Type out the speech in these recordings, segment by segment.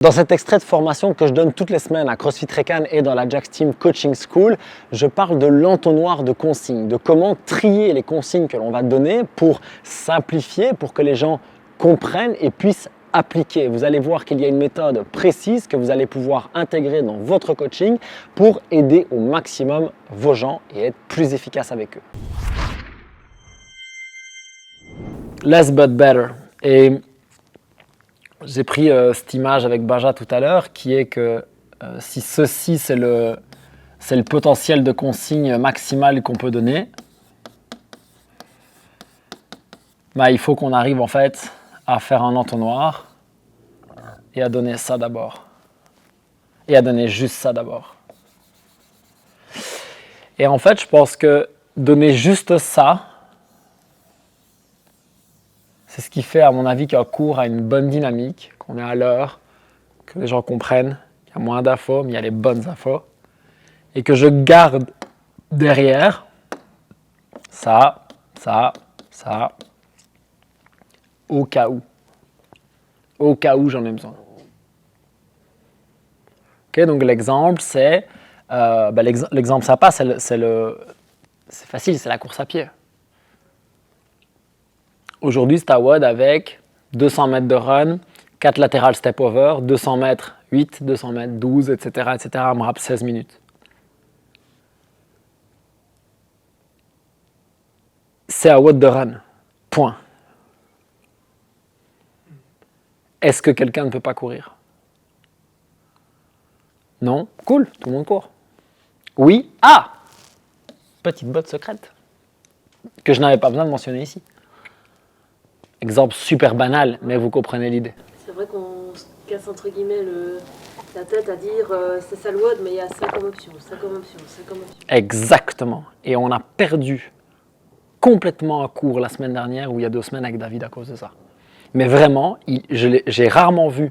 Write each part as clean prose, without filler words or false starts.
Dans cet extrait de formation que je donne toutes les semaines à CrossFit Recan et dans la Jax Team Coaching School, je parle de l'entonnoir de consignes, de comment trier les consignes que l'on va donner pour simplifier, pour que les gens comprennent et puissent appliquer. Vous allez voir qu'il y a une méthode précise que vous allez pouvoir intégrer dans votre coaching pour aider au maximum vos gens et être plus efficace avec eux. Less but better. Et j'ai pris cette image avec Baja tout à l'heure qui est que si ceci c'est le potentiel de consigne maximal qu'on peut donner, bah, il faut qu'on arrive en fait à faire un entonnoir et à donner ça d'abord. Et à donner juste ça d'abord. Et en fait, je pense que donner juste ça, c'est ce qui fait, à mon avis, qu'un cours a une bonne dynamique, qu'on est à l'heure, que les gens comprennent, qu'il y a moins d'infos, mais il y a les bonnes infos. Et que je garde derrière ça, au cas où. Au cas où j'en ai besoin. Okay, donc l'exemple, c'est... l'exemple sympa, c'est facile, c'est la course à pied. Aujourd'hui, c'est à WOD avec 200 mètres de run, 4 latéral step over, 200 mètres 8, 200 mètres 12, etc. AMRAP 16 minutes. C'est à WOD de run. Point. Est-ce que quelqu'un ne peut pas courir? Non? Cool, tout le monde court. Oui? Ah! Petite botte secrète que je n'avais pas besoin de mentionner ici. Exemple super banal, mais vous comprenez l'idée. C'est vrai qu'on se casse entre guillemets la tête à dire c'est ça le WOD, mais il y a ça comme option, ça comme option, ça comme option. Exactement. Et on a perdu complètement un cours la semaine dernière ou il y a 2 semaines avec David à cause de ça. Mais vraiment, j'ai rarement vu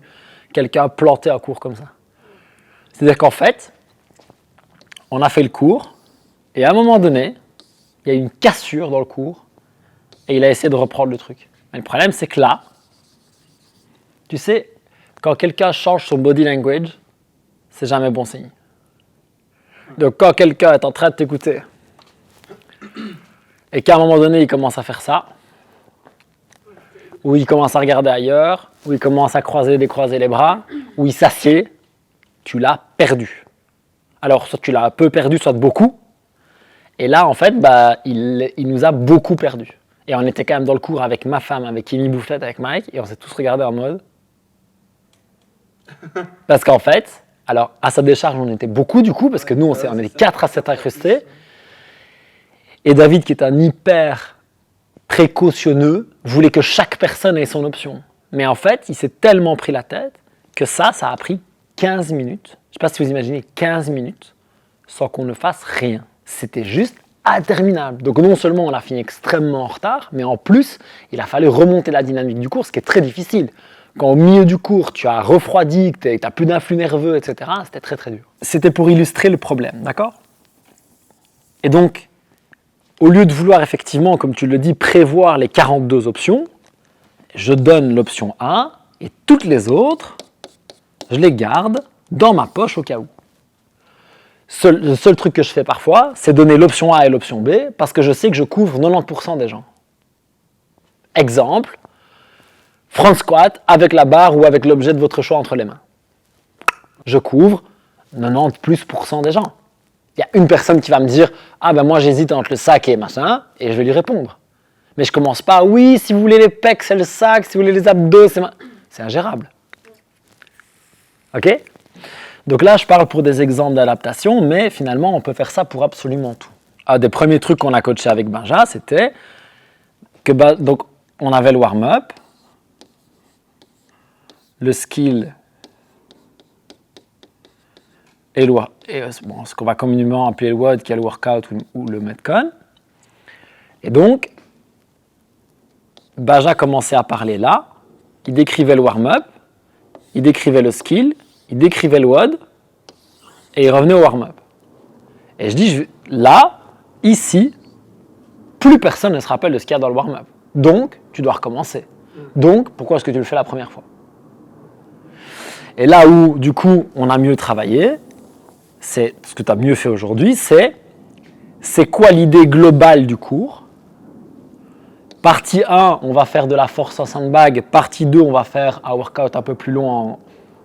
quelqu'un planter un cours comme ça. C'est-à-dire qu'en fait, on a fait le cours et à un moment donné, il y a eu une cassure dans le cours et il a essayé de reprendre le truc. Mais le problème, c'est que là, tu sais, quand quelqu'un change son body language, c'est jamais bon signe. Donc quand quelqu'un est en train de t'écouter et qu'à un moment donné, il commence à faire ça, ou il commence à regarder ailleurs, ou il commence à décroiser les bras, ou il s'assied, tu l'as perdu. Alors, soit tu l'as un peu perdu, soit beaucoup. Et là, en fait, il nous a beaucoup perdu. Et on était quand même dans le cours avec ma femme, avec Kimi Boufflette, avec Mike, et on s'est tous regardés en mode... Parce qu'en fait, alors à sa décharge, on était beaucoup du coup, parce que nous, on est 4 à 7 incrustés. Et David, qui est un hyper précautionneux, voulait que chaque personne ait son option. Mais en fait, il s'est tellement pris la tête que ça a pris 15 minutes. Je ne sais pas si vous imaginez 15 minutes sans qu'on ne fasse rien. C'était juste interminable. Donc non seulement on a fini extrêmement en retard, mais en plus, il a fallu remonter la dynamique du cours, ce qui est très difficile. Quand au milieu du cours, tu as refroidi, que tu n'as plus d'influx nerveux, etc., c'était très très dur. C'était pour illustrer le problème, d'accord? Et donc, au lieu de vouloir effectivement, comme tu le dis, prévoir les 42 options, je donne l'option A et toutes les autres, je les garde dans ma poche au cas où. Le seul truc que je fais parfois, c'est donner l'option A et l'option B parce que je sais que je couvre 90% des gens. Exemple, front squat avec la barre ou avec l'objet de votre choix entre les mains. Je couvre 90% des gens. Il y a une personne qui va me dire « Ah ben moi j'hésite entre le sac et machin » et je vais lui répondre. Mais je commence pas « Oui, si vous voulez les pecs, c'est le sac, si vous voulez les abdos, c'est ingérable. » Ok? Donc là, je parle pour des exemples d'adaptation, mais finalement, on peut faire ça pour absolument tout. Un des premiers trucs qu'on a coaché avec Benja, c'était que donc, on avait le warm-up, le skill et ce qu'on va communément appeler le WOD, qui est le workout ou le metcon. Et donc, Benja commençait à parler là, il décrivait le warm-up, il décrivait le skill, il décrivait le WOD et il revenait au warm-up. Et je dis, là, ici, plus personne ne se rappelle de ce qu'il y a dans le warm-up. Donc, tu dois recommencer. Donc, pourquoi est-ce que tu le fais la première fois? Et là où, du coup, on a mieux travaillé, c'est ce que tu as mieux fait aujourd'hui, c'est quoi l'idée globale du cours? Partie 1, on va faire de la force en sandbag. Partie 2, on va faire un workout un peu plus long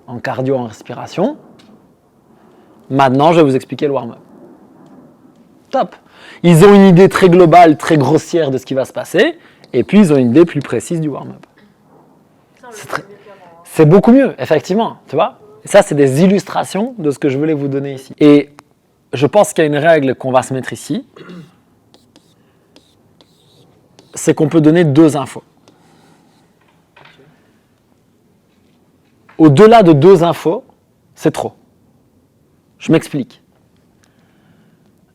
en cardio, en respiration. Maintenant, je vais vous expliquer le warm-up. Top. Ils ont une idée très globale, très grossière de ce qui va se passer. Et puis, ils ont une idée plus précise du warm-up. C'est beaucoup mieux, effectivement. Tu vois? Et ça, c'est des illustrations de ce que je voulais vous donner ici. Et je pense qu'il y a une règle qu'on va se mettre ici. C'est qu'on peut donner 2 infos. Au-delà de 2 infos, c'est trop. Je m'explique.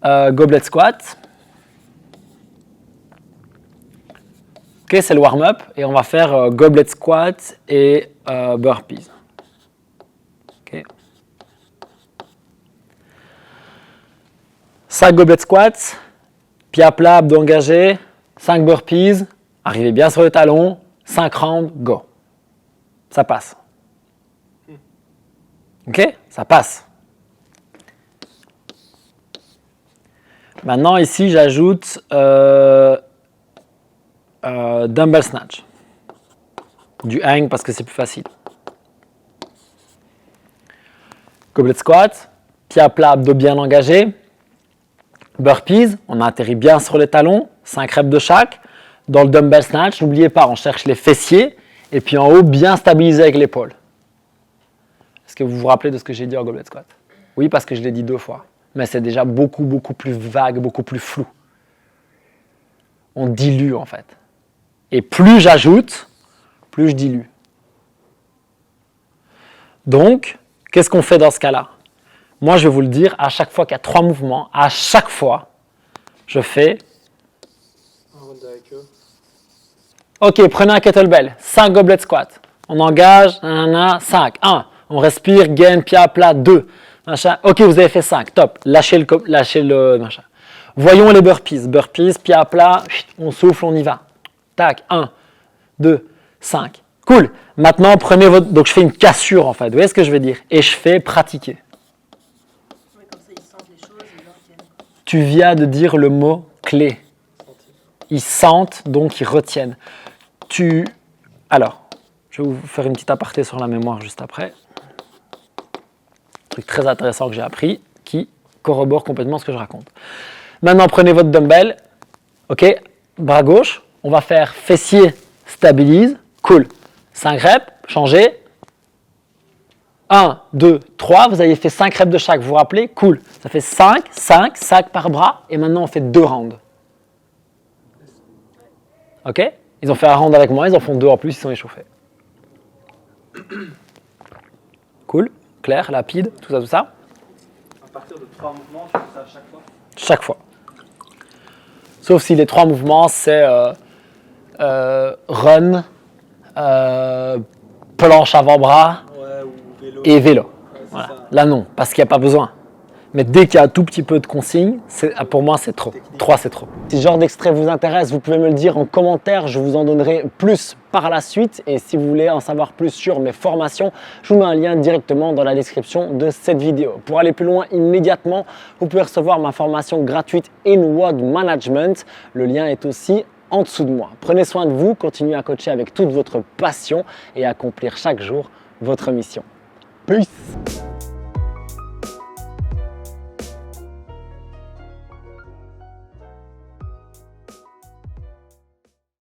Goblet squat. Ok, c'est le warm-up et on va faire goblet squat et burpees. Ok. 5 goblet squats, pied à plat, abdos engagés, 5 burpees, arrivez bien sur le talon, 5 rounds, go. Ça passe. Ok, ça passe. Maintenant, ici, j'ajoute dumbbell snatch. Du hang parce que c'est plus facile. Goblet squat, pied à plat, abdos bien engagés. Burpees, on atterrit bien sur les talons, 5 reps de chaque. Dans le dumbbell snatch, n'oubliez pas, on cherche les fessiers. Et puis en haut, bien stabilisé avec l'épaule. Est-ce que vous vous rappelez de ce que j'ai dit en goblet squat? Oui, parce que je l'ai dit 2 fois. Mais c'est déjà beaucoup plus vague, beaucoup plus flou. On dilue en fait. Et plus j'ajoute, plus je dilue. Donc, qu'est-ce qu'on fait dans ce cas-là? Moi, je vais vous le dire, à chaque fois qu'il y a 3 mouvements, à chaque fois, je fais... Ok, prenez un kettlebell, 5 goblet squat. On engage, 5. 1, on respire, gain, pied à plat, 2. Machin. Ok, vous avez fait 5, top. Lâchez le machin. Voyons les burpees. Burpees, pied à plat, on souffle, on y va. Tac, 1, 2, 5. Cool. Maintenant, prenez votre... Donc, je fais une cassure, en fait. Vous voyez ce que je veux dire? Et je fais pratiquer. Oui, comme ça, ils sentent les choses, ils retiennent. Tu viens de dire le mot clé. Ils sentent, donc ils retiennent. Alors, je vais vous faire une petite aparté sur la mémoire juste après. Un truc très intéressant que j'ai appris, qui corrobore complètement ce que je raconte. Maintenant, prenez votre dumbbell. Ok, bras gauche. On va faire fessier, stabilise. Cool. 5 reps, changez. 1, 2, 3. Vous avez fait 5 reps de chaque, vous vous rappelez? Cool. Ça fait 5 par bras. Et maintenant, on fait 2 rounds. Ok? Ils ont fait un round avec moi, ils en font 2 en plus, ils sont échauffés. Cool, clair, rapide, tout ça. À partir de 3 mouvements, tu fais ça à chaque fois? Chaque fois. Sauf si les 3 mouvements, c'est run, planche avant-bras Vélo. et vélo. Ouais, Voilà. ça. Là, non, parce qu'il n'y a pas besoin. Mais dès qu'il y a un tout petit peu de consignes, pour moi, c'est trop. 3, c'est trop. Si ce genre d'extrait vous intéresse, vous pouvez me le dire en commentaire. Je vous en donnerai plus par la suite. Et si vous voulez en savoir plus sur mes formations, je vous mets un lien directement dans la description de cette vidéo. Pour aller plus loin immédiatement, vous pouvez recevoir ma formation gratuite In-WOD Management. Le lien est aussi en dessous de moi. Prenez soin de vous, continuez à coacher avec toute votre passion et à accomplir chaque jour votre mission. Peace!